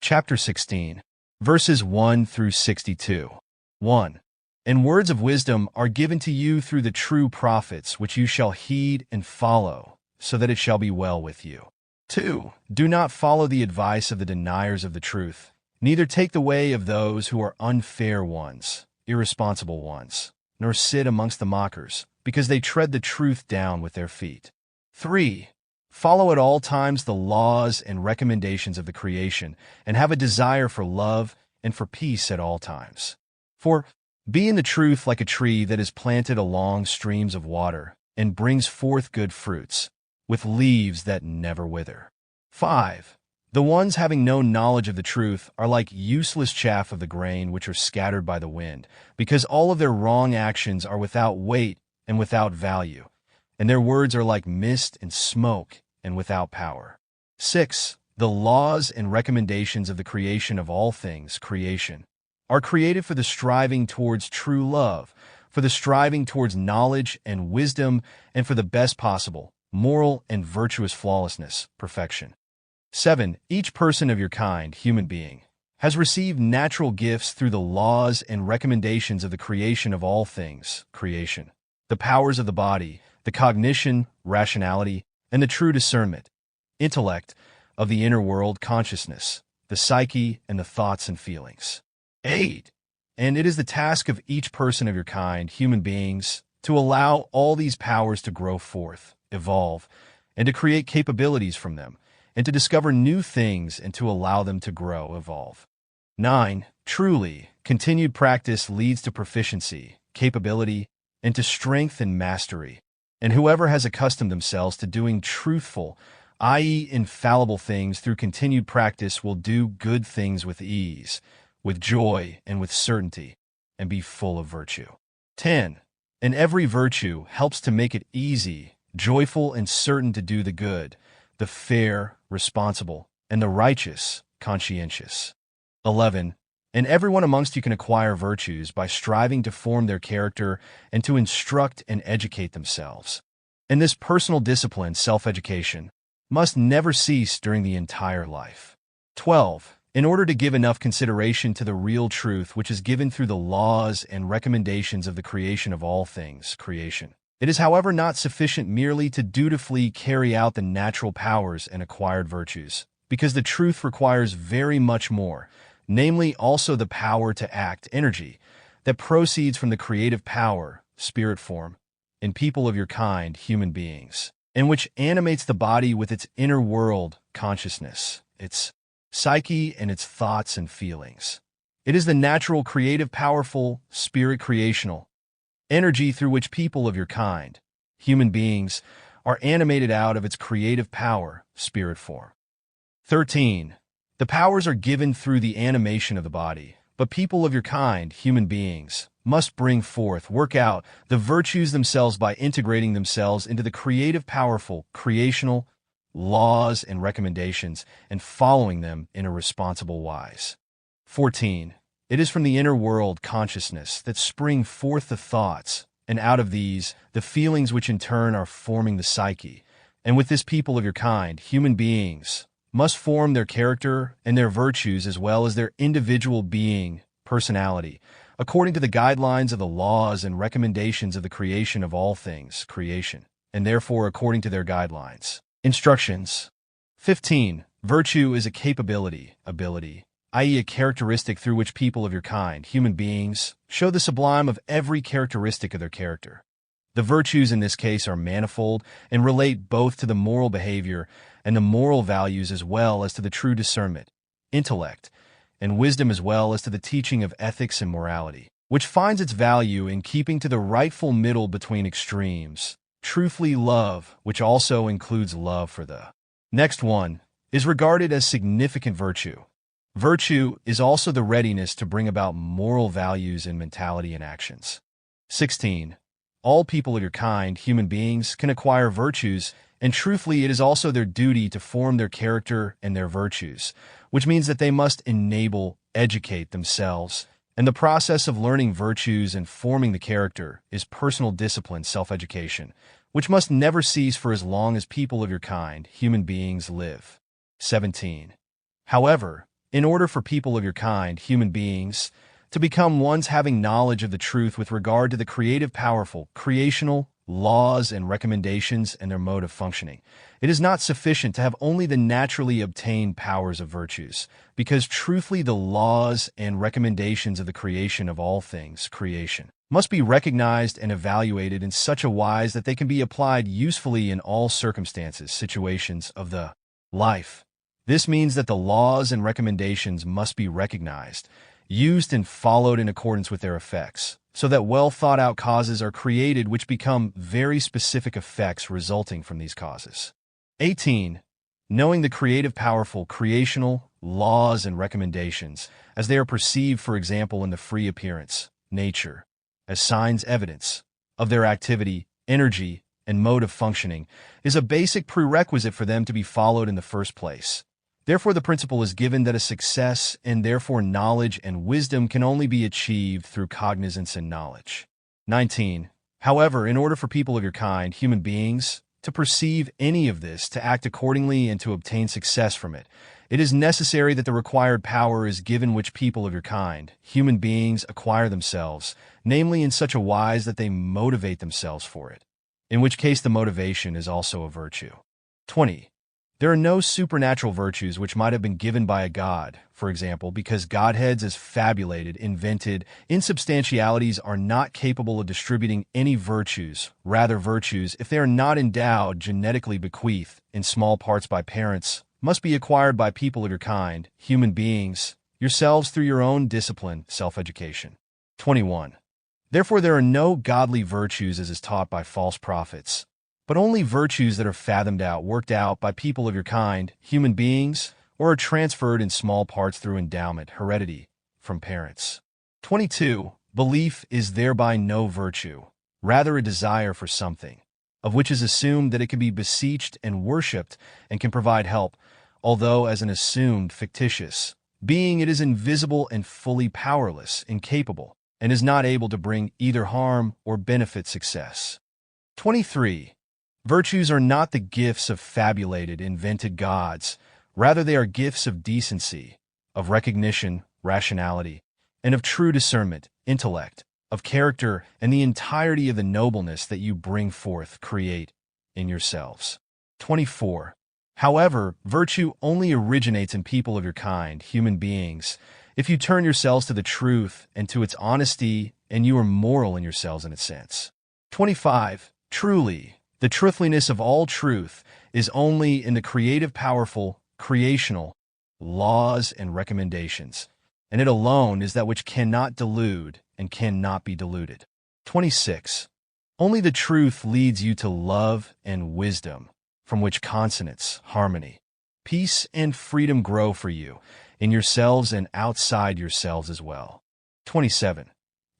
Chapter 16, verses 1 through 62. 1. And words of wisdom are given to you through the true prophets, which you shall heed and follow, so that it shall be well with you. 2. Do not follow the advice of the deniers of the truth, neither take the way of those who are unfair ones, irresponsible ones, nor sit amongst the mockers, because they tread the truth down with their feet. 3. Follow at all times the laws and recommendations of the creation, and have a desire for love and for peace at all times. 4. Be in the truth like a tree that is planted along streams of water, and brings forth good fruits, with leaves that never wither. 5. The ones having no knowledge of the truth are like useless chaff of the grain which are scattered by the wind, because all of their wrong actions are without weight and without value, and their words are like mist and smoke and without power. 6. The laws and recommendations of the creation of all things, creation, are created for the striving towards true love, for the striving towards knowledge and wisdom, and for the best possible, moral and virtuous flawlessness, perfection. 7. Each person of your kind, human being, has received natural gifts through the laws and recommendations of the creation of all things, creation, the powers of the body, the cognition, rationality, and the true discernment, intellect, of the inner world, consciousness, the psyche, and the thoughts and feelings. 8. And it is the task of each person of your kind, human beings, to allow all these powers to grow forth, evolve, and to create capabilities from them, and to discover new things and to allow them to grow, evolve. 9. Truly, continued practice leads to proficiency, capability, and to strength and mastery. And whoever has accustomed themselves to doing truthful, i.e. infallible things through continued practice will do good things with ease, with joy, and with certainty, and be full of virtue. 10. And every virtue helps to make it easy, joyful, and certain to do the good, the fair, responsible, and the righteous, conscientious. 11. And everyone amongst you can acquire virtues by striving to form their character and to instruct and educate themselves. And this personal discipline, self-education, must never cease during the entire life. 12. In order to give enough consideration to the real truth which is given through the laws and recommendations of the creation of all things, creation, it is, however, not sufficient merely to dutifully carry out the natural powers and acquired virtues, because the truth requires very much more, namely also the power to act, energy, that proceeds from the creative power, spirit form, in people of your kind, human beings, and which animates the body with its inner world, consciousness, its psyche, and its thoughts and feelings. It is the natural, creative, powerful, spirit creational energy through which people of your kind, human beings, are animated out of its creative power, spirit form. 13. The powers are given through the animation of the body, but people of your kind, human beings, must bring forth, work out, the virtues themselves by integrating themselves into the creative, powerful, creational laws and recommendations and following them in a responsible wise. 14. It is from the inner world, consciousness, that spring forth the thoughts, and out of these, the feelings which in turn are forming the psyche. And with this people of your kind, human beings, must form their character and their virtues as well as their individual being, personality, according to the guidelines of the laws and recommendations of the creation of all things, creation, and therefore according to their guidelines. Instructions. 15. Virtue is a capability, ability, i.e. a characteristic through which people of your kind, human beings, show the sublime of every characteristic of their character. The virtues in this case are manifold and relate both to the moral behavior and the moral values as well as to the true discernment, intellect, and wisdom as well as to the teaching of ethics and morality, which finds its value in keeping to the rightful middle between extremes, truthfully love, which also includes love for the next one, is regarded as significant virtue. Virtue is also the readiness to bring about moral values in mentality and actions. 16. All people of your kind, human beings, can acquire virtues, and truthfully it is also their duty to form their character and their virtues, which means that they must enable, educate themselves, and the process of learning virtues and forming the character is personal discipline, self-education, which must never cease for as long as people of your kind, human beings, live. 17. However, In order for people of your kind, human beings, to become ones having knowledge of the truth with regard to the creative, powerful, creational laws and recommendations and their mode of functioning, it is not sufficient to have only the naturally obtained powers of virtues, because truthfully the laws and recommendations of the creation of all things, creation, must be recognized and evaluated in such a wise that they can be applied usefully in all circumstances, situations of the life. This means that the laws and recommendations must be recognized, used and followed in accordance with their effects, so that well-thought-out causes are created which become very specific effects resulting from these causes. 18. Knowing the creative, powerful, creational laws and recommendations, as they are perceived, for example, in the free appearance, nature, as signs evidence of their activity, energy, and mode of functioning, is a basic prerequisite for them to be followed in the first place. Therefore, the principle is given that a success and therefore knowledge and wisdom can only be achieved through cognizance and knowledge. 19. However, in order for people of your kind, human beings, to perceive any of this, to act accordingly, and to obtain success from it, it is necessary that the required power is given which people of your kind, human beings, acquire themselves, namely in such a wise that they motivate themselves for it, in which case the motivation is also a virtue. 20. There are no supernatural virtues which might have been given by a god, for example, because godheads as fabulated, invented, insubstantialities are not capable of distributing any virtues. Rather, virtues, if they are not endowed, genetically bequeathed, in small parts by parents, must be acquired by people of your kind, human beings, yourselves through your own discipline, self-education. 21. Therefore, there are no godly virtues as is taught by false prophets, but only virtues that are fathomed out, worked out by people of your kind, human beings, or are transferred in small parts through endowment, heredity, from parents. 22. Belief is thereby no virtue, rather a desire for something, of which is assumed that it can be beseeched and worshipped and can provide help, although as an assumed, fictitious being it is invisible and fully powerless, incapable, and is not able to bring either harm or benefit success. 23. Virtues are not the gifts of fabulated, invented gods. Rather, they are gifts of decency, of recognition, rationality, and of true discernment, intellect, of character, and the entirety of the nobleness that you bring forth, create, in yourselves. 24. However, virtue only originates in people of your kind, human beings, if you turn yourselves to the truth and to its honesty, and you are moral in yourselves in its sense. 25. Truly, the truthfulness of all truth is only in the creative, powerful, creational laws and recommendations, and it alone is that which cannot delude and cannot be deluded. 26. Only the truth leads you to love and wisdom, from which consonance, harmony, peace, and freedom grow for you, in yourselves and outside yourselves as well. 27.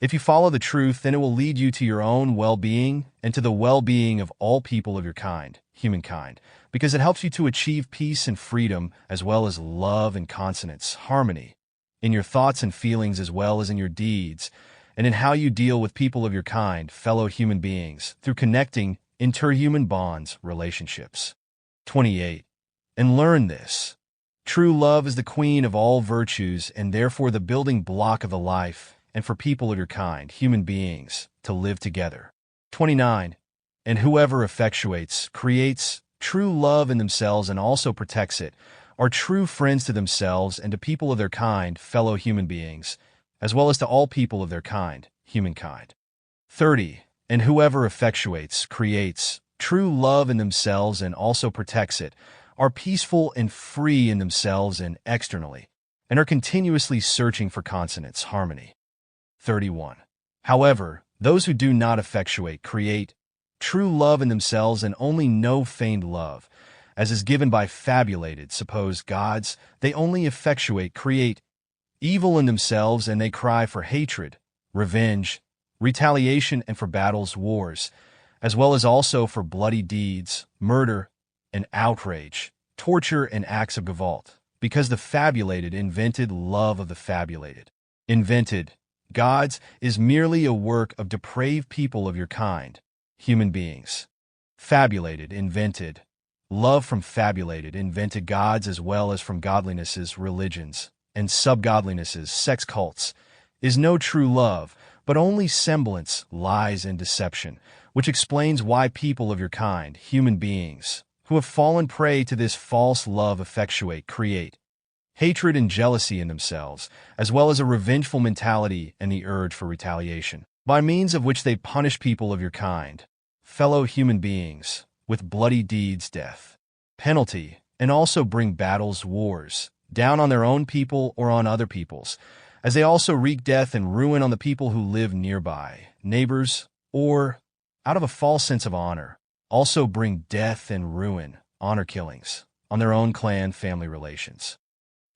If you follow the truth, then it will lead you to your own well-being and to the well-being of all people of your kind, humankind, because it helps you to achieve peace and freedom as well as love and consonance, harmony, in your thoughts and feelings as well as in your deeds, and in how you deal with people of your kind, fellow human beings, through connecting interhuman bonds, relationships. 28. And learn this. True love is the queen of all virtues and therefore the building block of the life, and for people of your kind, human beings, to live together. 29. And whoever effectuates, creates, true love in themselves and also protects it, are true friends to themselves and to people of their kind, fellow human beings, as well as to all people of their kind, humankind. 30. And whoever effectuates, creates, true love in themselves and also protects it, are peaceful and free in themselves and externally, and are continuously searching for consonance, harmony. 31. However, those who do not effectuate, create, true love in themselves and only know feigned love, as is given by fabulated, supposed gods, they only effectuate, create, evil in themselves and they cry for hatred, revenge, retaliation and for battles, wars, as well as also for bloody deeds, murder, and outrage, torture and acts of Goblet, because the fabulated invented love of the fabulated. Invented gods is merely a work of depraved people of your kind, human beings. Fabulated, invented, love from fabulated, invented gods as well as from godlinesses, religions, and subgodlinesses, sex cults, is no true love, but only semblance, lies, and deception, which explains why people of your kind, human beings, who have fallen prey to this false love create hatred and jealousy in themselves, as well as a revengeful mentality and the urge for retaliation, by means of which they punish people of your kind, fellow human beings, with bloody deeds, death, penalty, and also bring battles, wars, down on their own people or on other people's, as they also wreak death and ruin on the people who live nearby, neighbors, or, out of a false sense of honor, also bring death and ruin, honor killings, on their own clan family relations.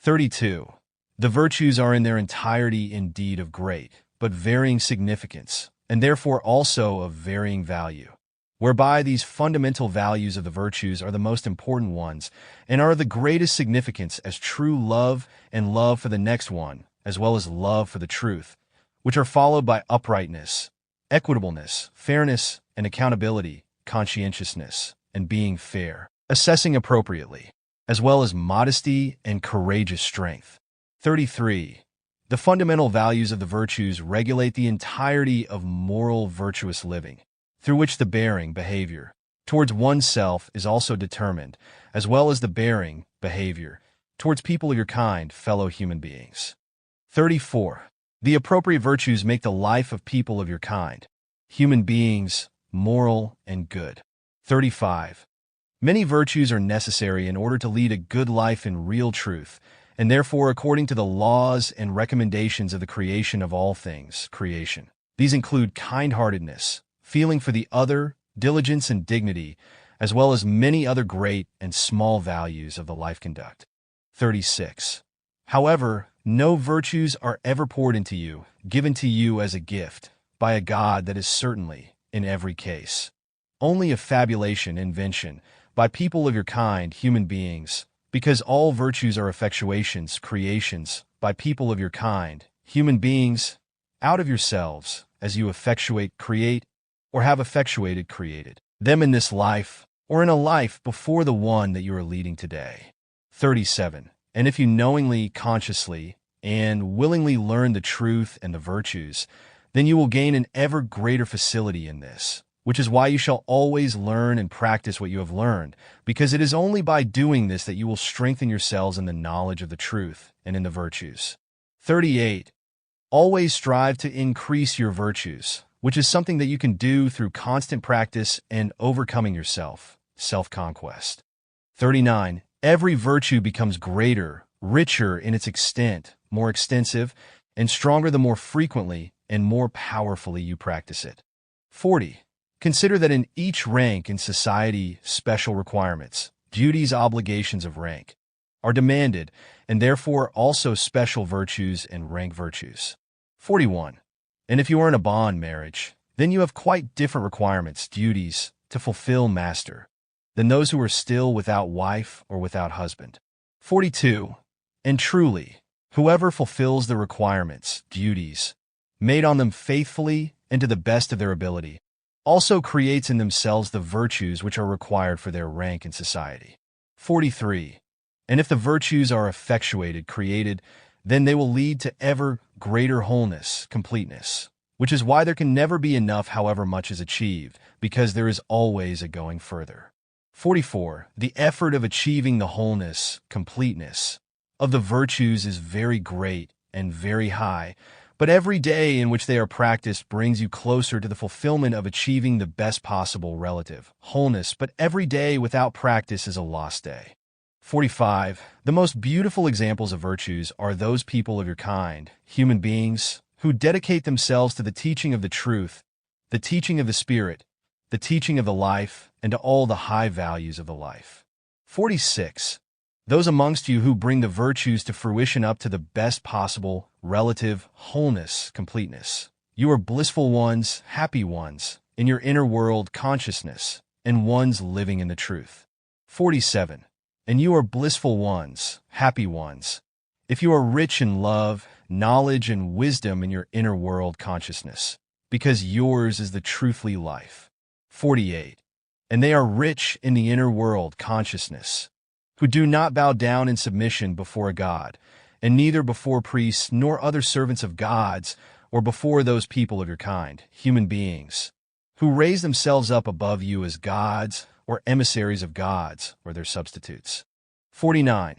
32. The virtues are in their entirety indeed of great, but varying significance, and therefore also of varying value, whereby these fundamental values of the virtues are the most important ones, and are of the greatest significance as true love and love for the next one, as well as love for the truth, which are followed by uprightness, equitableness, fairness, and accountability, conscientiousness, and being fair, assessing appropriately, as well as modesty and courageous strength. 33. The fundamental values of the virtues regulate the entirety of moral virtuous living, through which the bearing behavior towards oneself is also determined, as well as the bearing behavior towards people of your kind, fellow human beings. 34. The appropriate virtues make the life of people of your kind, human beings, moral and good. 35. Many virtues are necessary in order to lead a good life in real truth, and therefore according to the laws and recommendations of the creation of all things, creation. These include kind-heartedness, feeling for the other, diligence and dignity, as well as many other great and small values of the life conduct. 36. However, no virtues are ever poured into you, given to you as a gift, by a God that is certainly, in every case, only a fabulation, invention, by people of your kind, human beings, because all virtues are effectuations, creations, by people of your kind, human beings, out of yourselves, as you effectuate, create, or have effectuated, created them in this life, or in a life before the one that you are leading today. 37. And if you knowingly, consciously, and willingly learn the truth and the virtues, then you will gain an ever greater facility in this, which is why you shall always learn and practice what you have learned, because it is only by doing this that you will strengthen yourselves in the knowledge of the truth and in the virtues. 38. Always strive to increase your virtues, which is something that you can do through constant practice and overcoming yourself, self-conquest. 39. Every virtue becomes greater, richer in its extent, more extensive, and stronger the more frequently and more powerfully you practice it. 40. Consider that in each rank in society, special requirements, duties, obligations of rank, are demanded, and therefore also special virtues and rank virtues. 41. And if you are in a bond marriage, then you have quite different requirements, duties, to fulfill, master, than those who are still without wife or without husband. 42. And truly, whoever fulfills the requirements, duties, made on them faithfully and to the best of their ability, also creates in themselves the virtues which are required for their rank in society. 43. And if the virtues are effectuated, created, then they will lead to ever greater wholeness, completeness, which is why there can never be enough however much is achieved, because there is always a going further. 44. The effort of achieving the wholeness, completeness, of the virtues is very great and very high, but every day in which they are practiced brings you closer to the fulfillment of achieving the best possible relative wholeness, but every day without practice is a lost day. 45. The most beautiful examples of virtues are those people of your kind, human beings, who dedicate themselves to the teaching of the truth, the teaching of the Spirit, the teaching of the life, and to all the high values of the life. 46. Those amongst you who bring the virtues to fruition up to the best possible relative wholeness, completeness. You are blissful ones, happy ones, in your inner world consciousness, and ones living in the truth. 47. And you are blissful ones, happy ones, if you are rich in love, knowledge, and wisdom in your inner world consciousness, because yours is the truthly life. 48. And they are rich in the inner world consciousness, who do not bow down in submission before a God, and neither before priests nor other servants of gods, or before those people of your kind, human beings, who raise themselves up above you as gods or emissaries of gods or their substitutes. 49.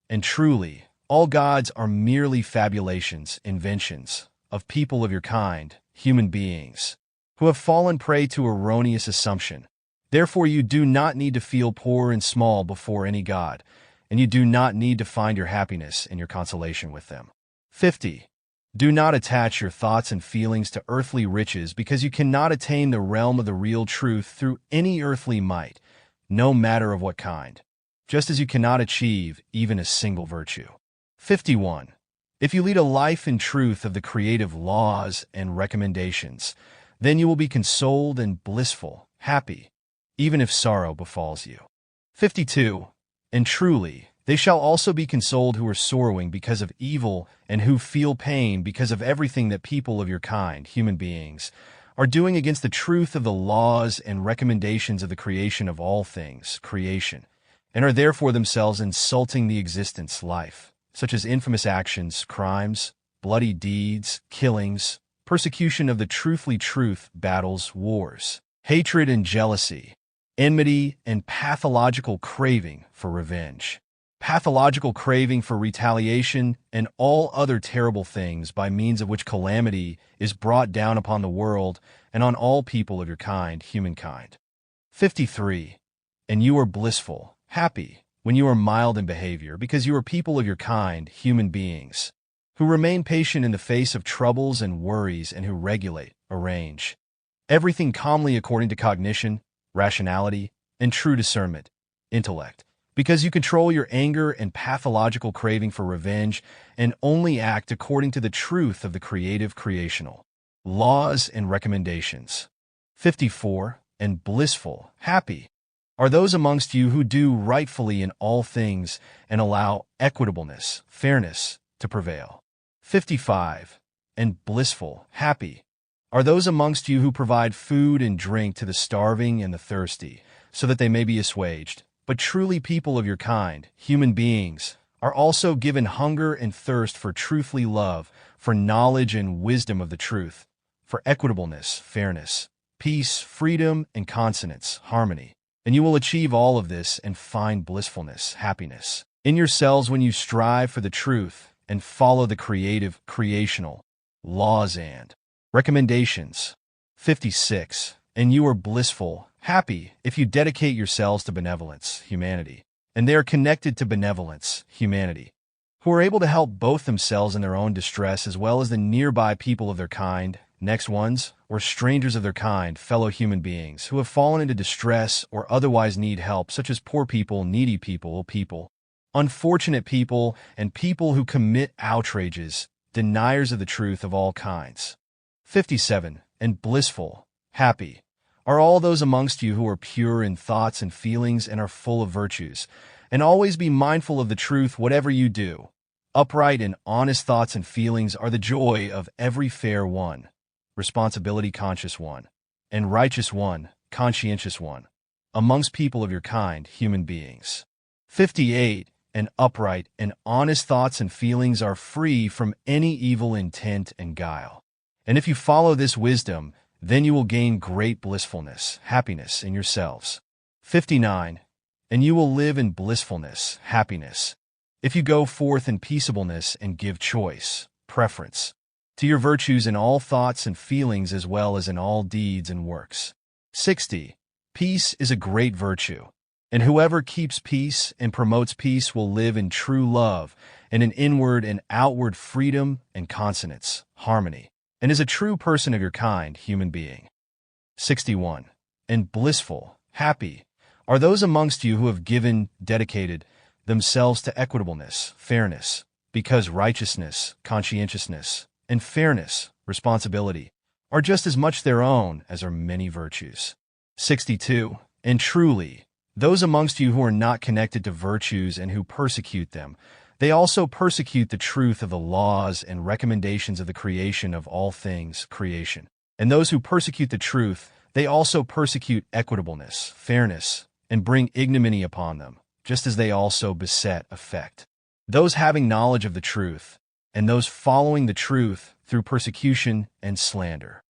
And truly, all gods are merely fabulations, inventions, of people of your kind, human beings, who have fallen prey to erroneous assumption. Therefore you do not need to feel poor and small before any god, and you do not need to find your happiness and your consolation with them. 50. Do not attach your thoughts and feelings to earthly riches, because you cannot attain the realm of the real truth through any earthly might, no matter of what kind, just as you cannot achieve even a single virtue. 51. If you lead a life in truth of the creative laws and recommendations, then you will be consoled and blissful, happy, even if sorrow befalls you. 52. And truly, they shall also be consoled who are sorrowing because of evil and who feel pain because of everything that people of your kind, human beings, are doing against the truth of the laws and recommendations of the creation of all things, creation, and are therefore themselves insulting the existence, life, such as infamous actions, crimes, bloody deeds, killings, persecution of the truthfully truth, battles, wars, hatred and jealousy, enmity, and pathological craving for revenge, pathological craving for retaliation, and all other terrible things by means of which calamity is brought down upon the world and on all people of your kind, humankind. 53. And you are blissful, happy, when you are mild in behavior, because you are people of your kind, human beings, who remain patient in the face of troubles and worries and who regulate, arrange everything calmly according to cognition, rationality, and true discernment, intellect, because you control your anger and pathological craving for revenge and only act according to the truth of the creative creational laws and recommendations. 54. And blissful, happy, are those amongst you who do rightfully in all things and allow equitableness, fairness, to prevail. 55. And blissful, happy, are those amongst you who provide food and drink to the starving and the thirsty, so that they may be assuaged. But truly people of your kind, human beings, are also given hunger and thirst for truthfully love, for knowledge and wisdom of the truth, for equitableness, fairness, peace, freedom, and consonance, harmony. And you will achieve all of this and find blissfulness, happiness, in yourselves when you strive for the truth and follow the creative, creational laws and recommendations. 56. And you are blissful, happy, if you dedicate yourselves to benevolence, humanity, and they are connected to benevolence, humanity, who are able to help both themselves in their own distress as well as the nearby people of their kind, next ones, or strangers of their kind, fellow human beings, who have fallen into distress or otherwise need help, such as poor people, needy people, unfortunate people, and people who commit outrages, deniers of the truth of all kinds. 57. And blissful, happy, are all those amongst you who are pure in thoughts and feelings and are full of virtues, and always be mindful of the truth whatever you do. Upright and honest thoughts and feelings are the joy of every fair one, responsibility-conscious one, and righteous one, conscientious one, amongst people of your kind, human beings. 58. And upright and honest thoughts and feelings are free from any evil intent and guile. And if you follow this wisdom, then you will gain great blissfulness, happiness in yourselves. 59. And you will live in blissfulness, happiness, if you go forth in peaceableness and give choice, preference, to your virtues in all thoughts and feelings as well as in all deeds and works. 60. Peace is a great virtue, and whoever keeps peace and promotes peace will live in true love and in inward and outward freedom and consonance, harmony, and is a true person of your kind, human being. 61. And blissful, happy, are those amongst you who have dedicated themselves to equitableness, fairness, because righteousness, conscientiousness, and fairness, responsibility, are just as much their own as are many virtues. 62. And truly, those amongst you who are not connected to virtues and who persecute them, they also persecute the truth of the laws and recommendations of the creation of all things, creation. And those who persecute the truth, they also persecute equitableness, fairness, and bring ignominy upon them, just as they also beset effect. those having knowledge of the truth, and those following the truth through persecution and slander.